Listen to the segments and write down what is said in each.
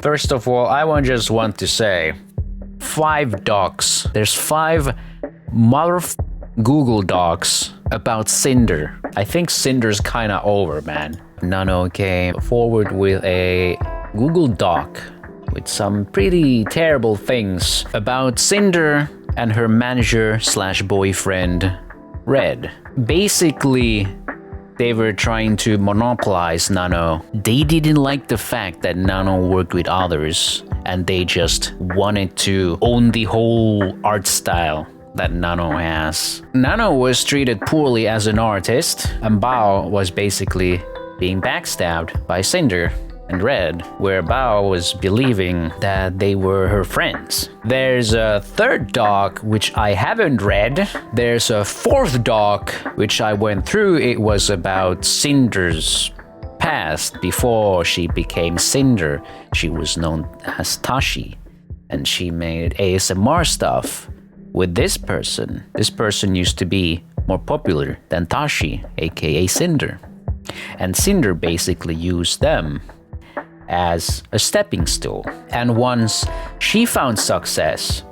First of all, I just want to say 5 docs. There's 5 Google Docs about Sinder. I think Cinder's kinda over, man. Nano came forward with a Google Doc with some pretty terrible things about Sinder and her manager / boyfriend, Red. Basically, they were trying to monopolize Nano. They didn't like the fact that Nano worked with others, and they just wanted to own the whole art style that Nano has. Nano was treated poorly as an artist, and Bao was basically being backstabbed by Sinder and Red, where Bao was believing that they were her friends. There's a 3rd doc, which I haven't read. There's a 4th doc, which I went through. It was about Cinder's past before she became Sinder. She was known as Tashi, and she made ASMR stuff with this person. This person used to be more popular than Tashi, aka Sinder. And Sinder basically used them as a stepping stool. And once she found success,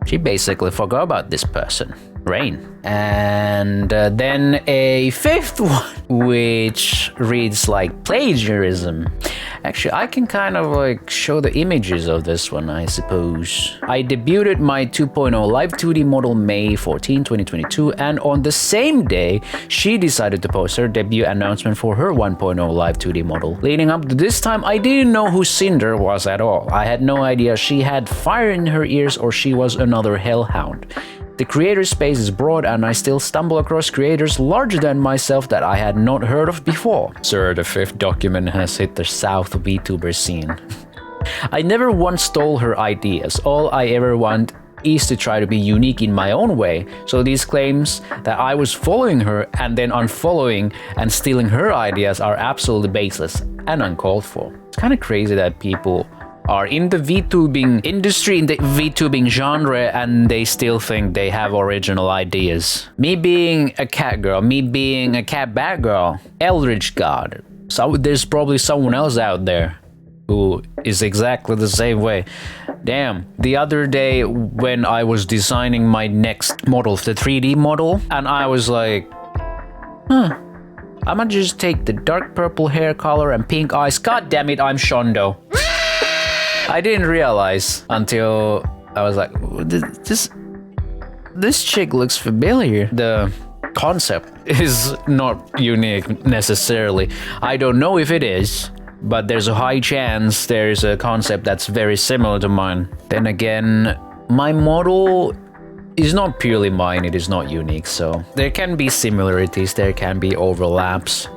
she basically forgot about this person, Rain. And then a 5th one, which reads like plagiarism. Actually, I can kind of like show the images of this one, I suppose. I debuted my 2.0 live 2D model May 14, 2022, and on the same day, she decided to post her debut announcement for her 1.0 live 2D model. Leading up to this time, I didn't know who Sinder was at all. I had no idea she had fire in her ears or she was another hellhound. The creator space is broad, and I still stumble across creators larger than myself that I had not heard of before. Sir, the 5th document has hit the South VTuber scene. I never once stole her ideas. All I ever want is to try to be unique in my own way. So these claims that I was following her and then unfollowing and stealing her ideas are absolutely baseless and uncalled for. It's kind of crazy that people are in the VTubing industry, in the VTubing genre, and they still think they have original ideas. Me being a cat girl, me being a cat bat girl, Eldritch God. So there's probably someone else out there who is exactly the same way. Damn. The other day when I was designing my next model, the 3D model, and I was like, I'ma just take the dark purple hair color and pink eyes. God damn it, I'm Shondo. I didn't realize until I was like, this chick looks familiar. The concept is not unique necessarily. I don't know if it is, but there's a high chance there's a concept that's very similar to mine. Then again, my model is not purely mine, it is not unique, so there can be similarities, there can be overlaps.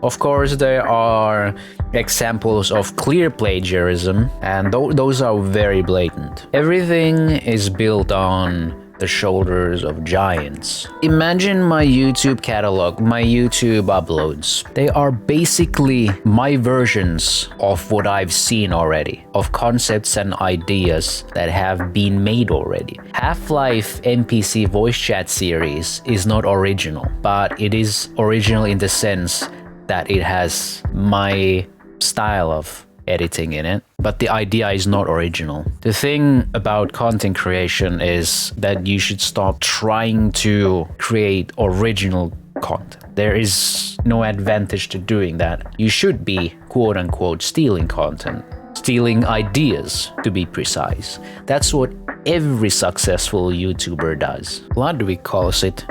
Of course, there are examples of clear plagiarism, and those are very blatant. Everything is built on the shoulders of giants. Imagine my YouTube catalog, my YouTube uploads. They are basically my versions of what I've seen already, of concepts and ideas that have been made already. Half-Life NPC voice chat series is not original, but it is original in the sense that it has my style of editing in it, but the idea is not original. The thing about content creation is that you should stop trying to create original content. There is no advantage to doing that. You should be quote-unquote stealing content, stealing ideas to be precise. That's what every successful YouTuber does. Ludwig calls it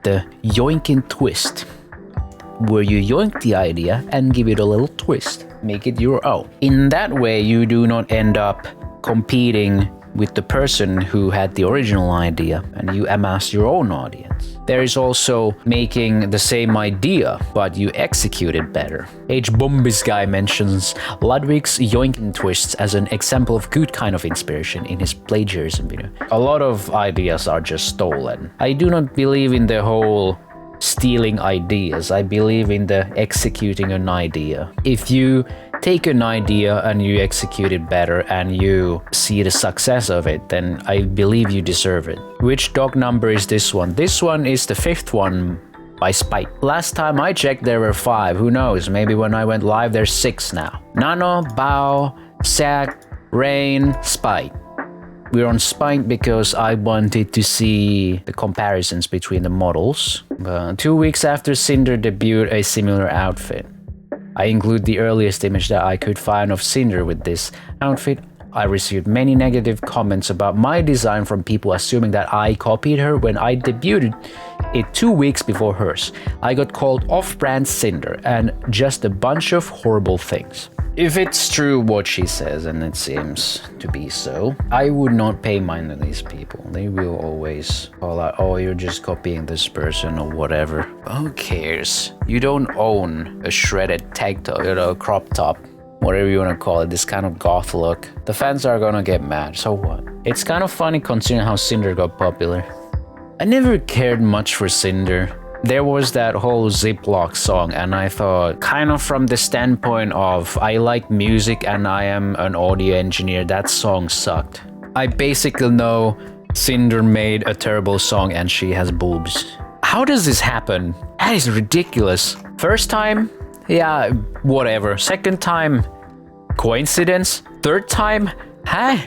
the yoinking twist, where you yoink the idea and give it a little twist, make it your own. In that way, you do not end up competing with the person who had the original idea, and you amass your own audience. There is also making the same idea, but you execute it better. H. Bombis guy mentions Ludwig's yoinking twists as an example of good kind of inspiration in his plagiarism video. A lot of ideas are just stolen. I do not believe in the whole stealing ideas. I believe in the executing an idea. If you take an idea and you execute it better and you see the success of it, then I believe you deserve it. Which dog number is this one? This one is the 5th one by Spike. Last time I checked there were 5. Who knows? Maybe when I went live there's 6 now. Nano, Bao, Sak, Rain, Spite. We're on Spite because I wanted to see the comparisons between the models. But 2 weeks after Sinder debuted a similar outfit. I include the earliest image that I could find of Sinder with this outfit. I received many negative comments about my design from people assuming that I copied her when I debuted it 2 weeks before hers. I got called off-brand Sinder and just a bunch of horrible things. If it's true what she says, and it seems to be so, I would not pay mind to these people. They will always call out, oh, you're just copying this person or whatever. Who cares? You don't own a shredded tank top, crop top, whatever you want to call it, this kind of goth look. The fans are gonna get mad, so what? It's kind of funny considering how Sinder got popular. I never cared much for Sinder. There was that whole Ziploc song, and I thought, kind of from the standpoint of I like music and I am an audio engineer, that song sucked. I basically know Sinder made a terrible song and she has boobs. How does this happen? That is ridiculous. First time? Yeah, whatever. Second time? Coincidence? Third time? Huh?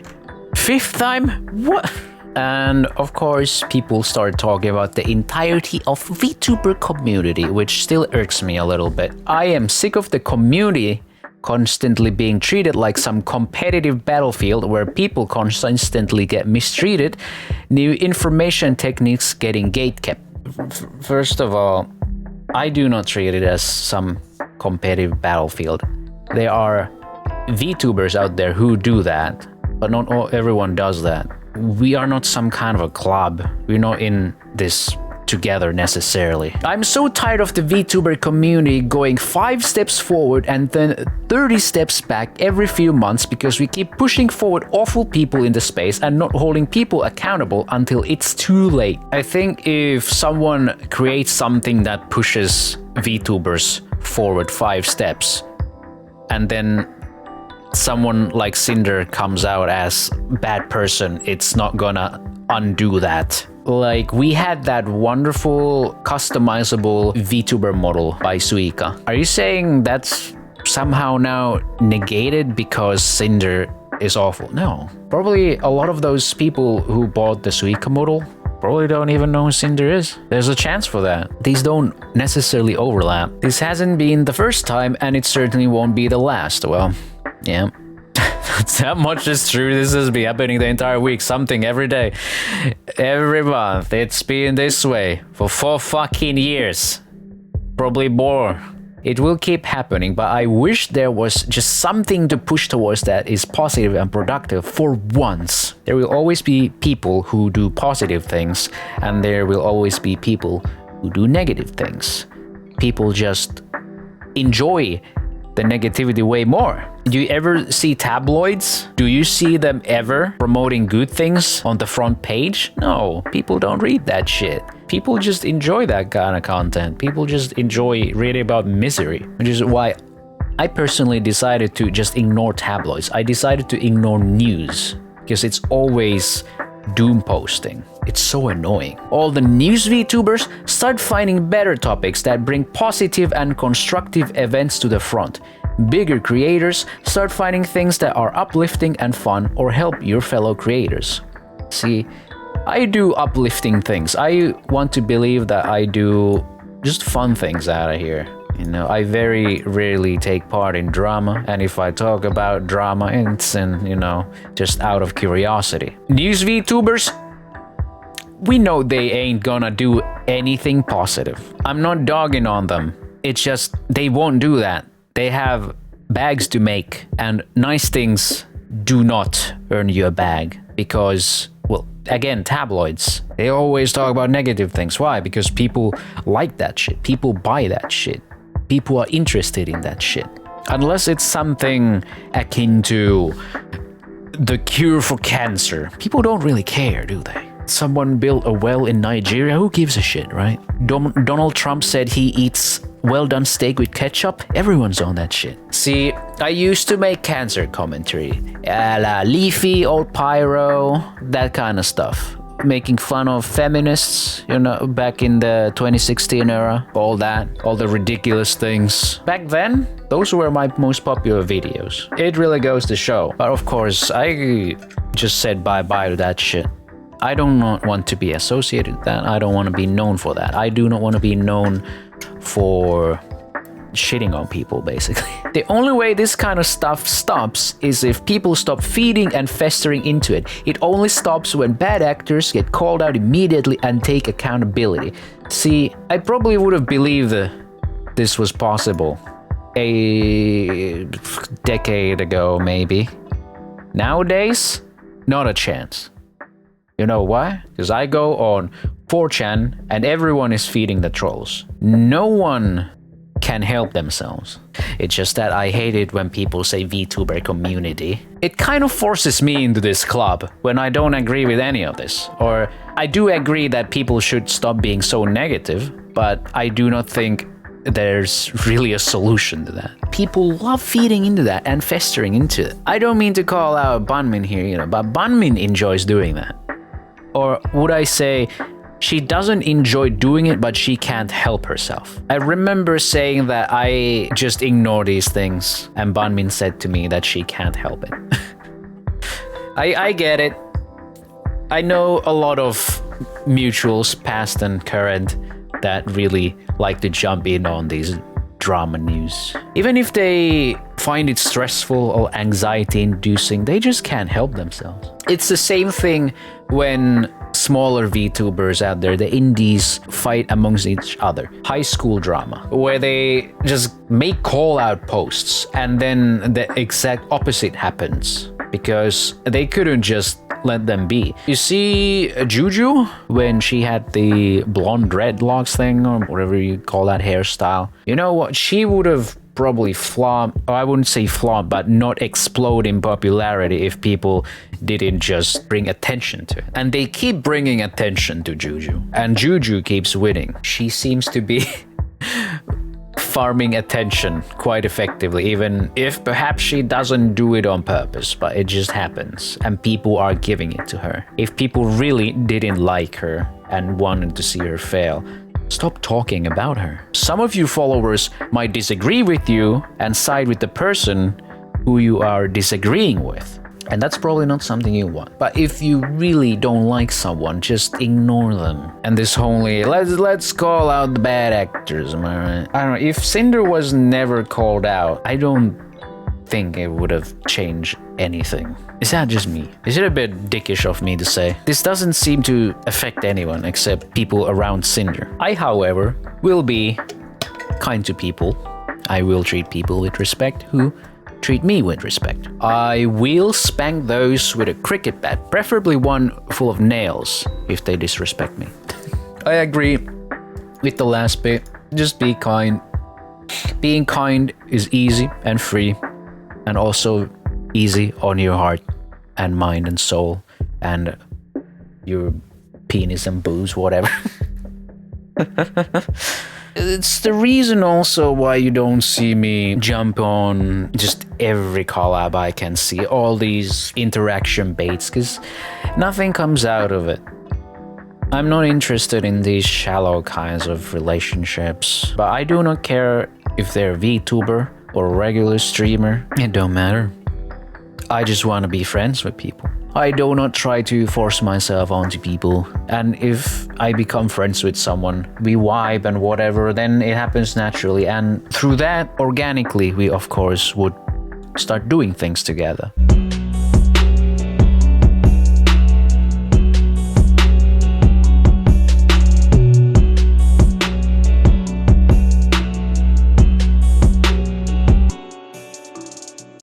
Fifth time? What? And of course, people start talking about the entirety of VTuber community, which still irks me a little bit. I am sick of the community constantly being treated like some competitive battlefield where people constantly get mistreated, new information techniques getting gatekept. First of all, I do not treat it as some competitive battlefield. There are VTubers out there who do that, but not everyone does that. We are not some kind of a club. We're not in this together necessarily. I'm so tired of the VTuber community going 5 steps forward and then 30 steps back every few months because we keep pushing forward awful people in the space and not holding people accountable until it's too late. I think if someone creates something that pushes VTubers forward 5 steps and then someone like Sinder comes out as bad person, it's not gonna undo that. Like, we had that wonderful customizable VTuber model by Suika. Are you saying that's somehow now negated because Sinder is awful? No. Probably a lot of those people who bought the Suika model probably don't even know who Sinder is. There's a chance for that. These don't necessarily overlap. This hasn't been the first time, and it certainly won't be the last. Well, yeah. That much is true. This has been happening the entire week. Something every day. Every month. It's been this way for 4 fucking years. Probably more. It will keep happening, but I wish there was just something to push towards that is positive and productive for once. There will always be people who do positive things, and there will always be people who do negative things. People just enjoy the negativity way more. Do you ever see tabloids? Do you see them ever promoting good things on the front page? No, people don't read that shit. People just enjoy that kind of content. People just enjoy reading about misery, which is why I personally decided to just ignore tabloids. I decided to ignore news because it's always doom posting. It's so annoying. All the news VTubers start finding better topics that bring positive and constructive events to the front. Bigger creators start finding things that are uplifting and fun or help your fellow creators. See, I do uplifting things. I want to believe that I do just fun things out of here. You know, I very rarely take part in drama, and if I talk about drama, it's just out of curiosity. News VTubers, we know they ain't gonna do anything positive. I'm not dogging on them. It's just they won't do that. They have bags to make, and nice things do not earn you a bag because, well, again, tabloids. They always talk about negative things. Why? Because people like that shit. People buy that shit. People are interested in that shit. Unless it's something akin to the cure for cancer. People don't really care, do they? Someone built a well in Nigeria, who gives a shit, right? Donald Trump said he eats well-done steak with ketchup. Everyone's on that shit. See, I used to make cancer commentary. Leafy, old pyro, that kind of stuff. making fun of feminists, you know, back in the 2016 era, all the ridiculous things. Back then, those were my most popular videos. It really goes to show. But of course, I just said bye-bye to that shit. I do not want to be associated with that. I don't want to be known for that. I do not want to be known for shitting on people, basically. The only way this kind of stuff stops is if people stop feeding and festering into it. It only stops when bad actors get called out immediately and take accountability. See, I probably would have believed this was possible a decade ago, maybe. Nowadays, not a chance. You know why? Because I go on 4chan and everyone is feeding the trolls. No one can help themselves. It's just that I hate it when people say VTuber community. It kind of forces me into this club when I don't agree with any of this. Or I do agree that people should stop being so negative, but I do not think there's really a solution to that. People love feeding into that and festering into it. I don't mean to call out Banmin here, you know, but Banmin enjoys doing that. Or would I say, she doesn't enjoy doing it, but she can't help herself. I remember saying that I just ignore these things, and Banmin said to me that she can't help it. I get it. I know a lot of mutuals, past and current, that really like to jump in on these drama news. Even if they find it stressful or anxiety-inducing, they just can't help themselves. It's the same thing when smaller VTubers out there, the indies, fight amongst each other. High school drama, where they just make call-out posts and then the exact opposite happens because they couldn't just let them be. You see Juju, when she had the blonde dreadlocks thing, or whatever you call that hairstyle, you know what? She would have probably flopped, or I wouldn't say flop, but not explode in popularity if people didn't just bring attention to it. And they keep bringing attention to Juju, and Juju keeps winning. She seems to be farming attention quite effectively, even if perhaps she doesn't do it on purpose, but it just happens and people are giving it to her. If people really didn't like her and wanted to see her fail, stop talking about her. Some of you followers might disagree with you and side with the person who you are disagreeing with. And that's probably not something you want. But if you really don't like someone, just ignore them. And this only, let's call out the bad actors, am I right? I don't know, if Sinder was never called out, I don't think it would have changed anything. Is that just me? Is it a bit dickish of me to say? This doesn't seem to affect anyone except people around Sinder. I, however, will be kind to people. I will treat people with respect who treat me with respect. I will spank those with a cricket bat, preferably one full of nails, if they disrespect me. I agree with the last bit. Just be kind. Being kind is easy and free, and also easy on your heart and mind and soul and your penis and boobs, whatever. It's the reason also why you don't see me jump on just every collab I can see, all these interaction baits, because nothing comes out of it. I'm not interested in these shallow kinds of relationships, but I do not care if they're a VTuber or a regular streamer. It don't matter. I just want to be friends with people. I do not try to force myself onto people, and if I become friends with someone, we vibe and whatever, then it happens naturally, and through that, organically, we of course would start doing things together.